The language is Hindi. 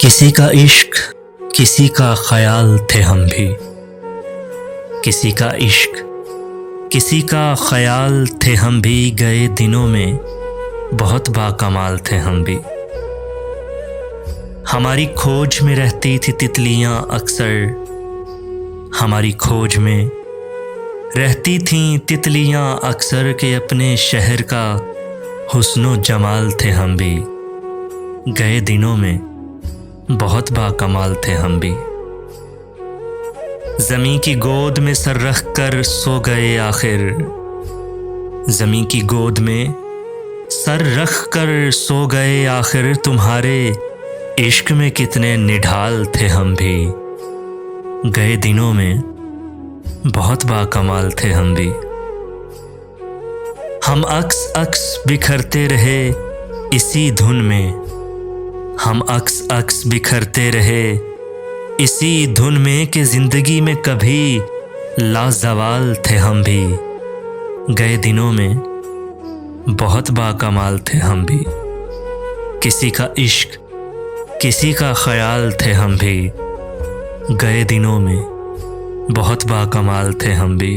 किसी का इश्क, किसी का ख्याल थे हम भी। किसी का इश्क, किसी का ख्याल थे हम भी। गए दिनों में बहुत बाकमाल थे हम भी। हमारी खोज में रहती थी तितलियां अक्सर, हमारी खोज में रहती थीं तितलियां अक्सर के अपने शहर का हुस्नो जमाल थे हम भी। गए दिनों में बहुत बाकमाल थे हम भी। ज़मीं की गोद में सर रख कर सो गए आखिर, ज़मीं की गोद में सर रख कर सो गए आखिर। तुम्हारे इश्क में कितने निढाल थे हम भी। गए दिनों में बहुत बाकमाल थे हम भी। हम अक्स अक्स बिखरते रहे इसी धुन में, हम अक्स अक्स बिखरते रहे इसी धुन में कि जिंदगी में कभी लाजवाल थे हम भी। गए दिनों में बहुत बाकमाल थे हम भी। किसी का इश्क, किसी का ख्याल थे हम भी। गए दिनों में बहुत बाकमाल थे हम भी।